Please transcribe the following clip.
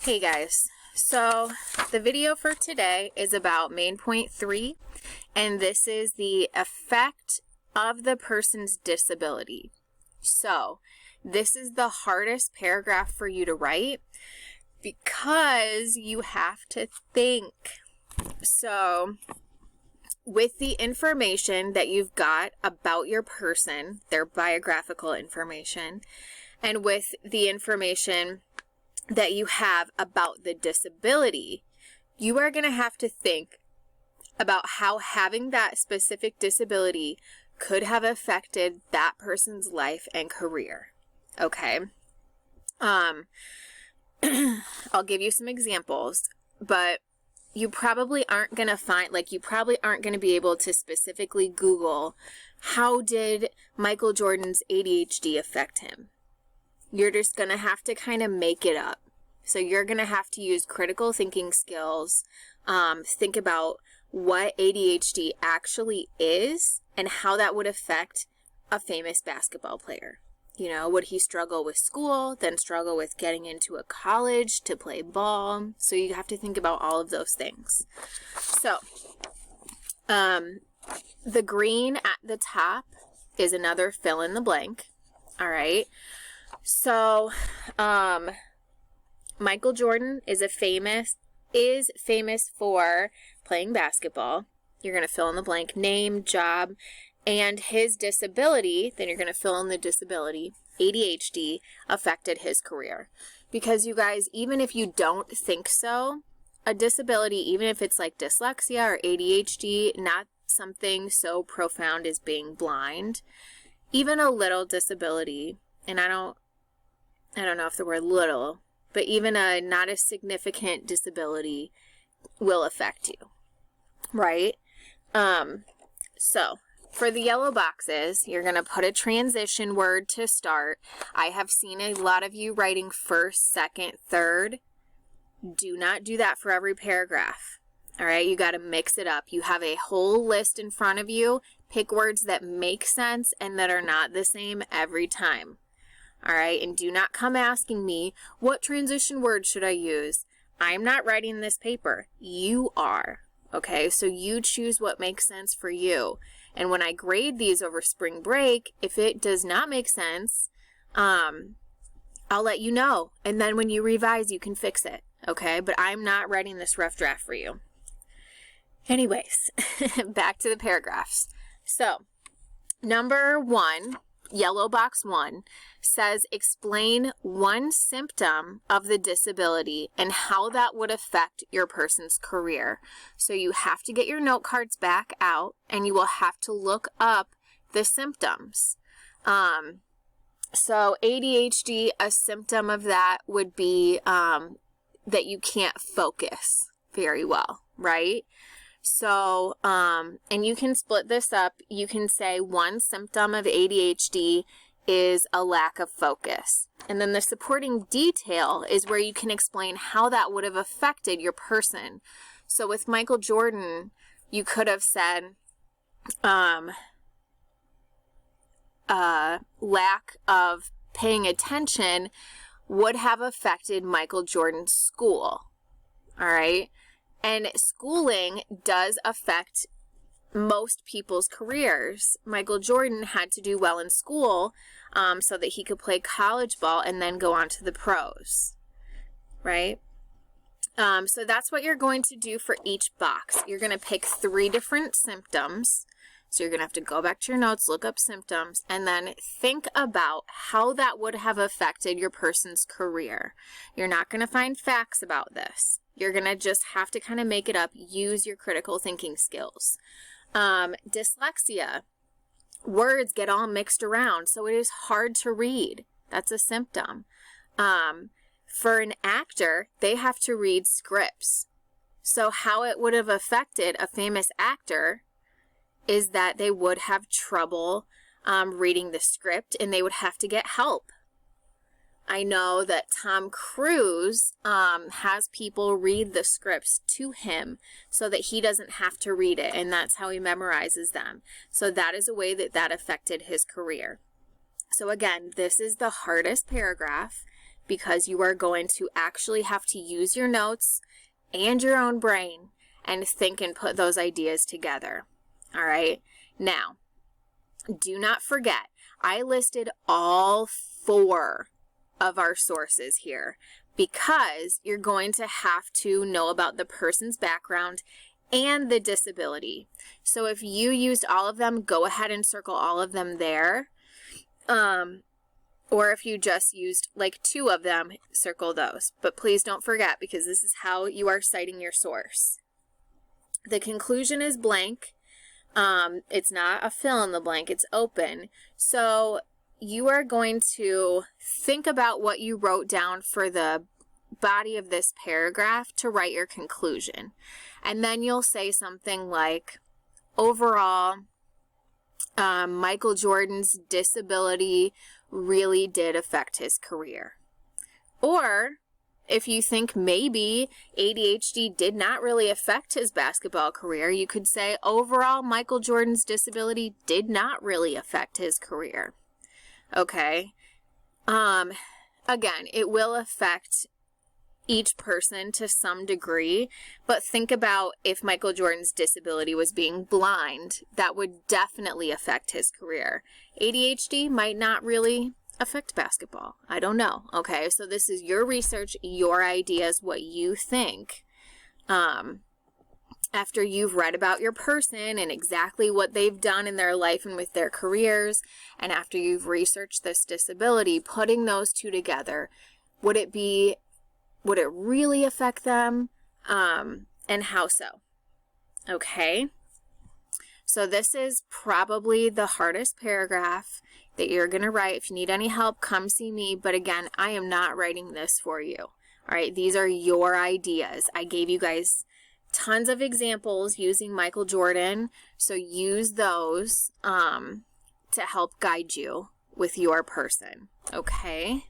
Hey guys, so the video for today is about main point 3, and this is the effect of the person's disability. So this is the hardest paragraph for you to write because you have to think. So with the information that you've got about your person, their biographical information, and with the information that you have about the disability, you are going to have to think about how having that specific disability could have affected that person's life and career. Okay. I'll give you some examples, but you probably aren't going to be able to specifically Google, how did Michael Jordan's ADHD affect him? You're just going to have to kind of make it up. So you're going to have to use critical thinking skills, think about what ADHD actually is and how that would affect a famous basketball player. You know, would he struggle with school, then struggle with getting into a college to play ball? So you have to think about all of those things. So, the green at the top is another fill in the blank. All right. So, Michael Jordan is famous for playing basketball. You're going to fill in the blank, name, job, and his disability. Then you're going to fill in the disability. ADHD affected his career. Because you guys, even if you don't think so, a disability, even if it's like dyslexia or ADHD, not something so profound as being blind, even a little disability, and I don't know if the word little, but even a not a significant disability will affect you, right? So for the yellow boxes, you're going to put a transition word to start. I have seen a lot of you writing first, second, third. Do not do that for every paragraph. All right, you got to mix it up. You have a whole list in front of you. Pick words that make sense and that are not the same every time. All right, and do not come asking me, what transition word should I use? I'm not writing this paper. You are. Okay, so you choose what makes sense for you. And when I grade these over spring break, if it does not make sense, I'll let you know. And then when you revise, you can fix it. Okay, but I'm not writing this rough draft for you. Anyways, back to the paragraphs. So, number 1, yellow box 1, says explain one symptom of the disability and how that would affect your person's career. So you have to get your note cards back out and you will have to look up the symptoms. So ADHD, a symptom of that would be that you can't focus very well, right? So, and you can split this up. You can say one symptom of ADHD is a lack of focus. And then the supporting detail is where you can explain how that would have affected your person. So with Michael Jordan, you could have said, lack of paying attention would have affected Michael Jordan's school. All right. And schooling does affect most people's careers. Michael Jordan had to do well in school so that he could play college ball and then go on to the pros, right? So that's what you're going to do for each box. You're going to pick 3 different symptoms. So you're going to have to go back to your notes, look up symptoms, and then think about how that would have affected your person's career. You're not going to find facts about this. You're going to just have to kind of make it up, use your critical thinking skills. Dyslexia, words get all mixed around, so it is hard to read. That's a symptom. For an actor, they have to read scripts. So how it would have affected a famous actor is that they would have trouble reading the script and they would have to get help. I know that Tom Cruise has people read the scripts to him so that he doesn't have to read it, and that's how he memorizes them. So that is a way that that affected his career. So again, this is the hardest paragraph because you are going to actually have to use your notes and your own brain and think and put those ideas together. All right. Now, do not forget, I listed all 4 of our sources here because you're going to have to know about the person's background and the disability. So if you used all of them, go ahead and circle all of them there. Or if you just used like 2 of them, circle those. But please don't forget, because this is how you are citing your source. The conclusion is blank. It's not a fill in the blank, it's open. So you are going to think about what you wrote down for the body of this paragraph to write your conclusion. And then you'll say something like, overall, Michael Jordan's disability really did affect his career. Or if you think maybe ADHD did not really affect his basketball career, you could say, overall, Michael Jordan's disability did not really affect his career. Okay. Again, it will affect each person to some degree, but think about if Michael Jordan's disability was being blind, that would definitely affect his career. ADHD might not really affect basketball. I don't know. Okay, so this is your research, your ideas, what you think. After you've read about your person and exactly what they've done in their life and with their careers, and after you've researched this disability, putting those 2 together, would it really affect them? And how so? Okay. So this is probably the hardest paragraph that you're going to write. If you need any help, come see me. But again, I am not writing this for you. All right. These are your ideas. I gave you guys tons of examples using Michael Jordan. So use those to help guide you with your person. Okay.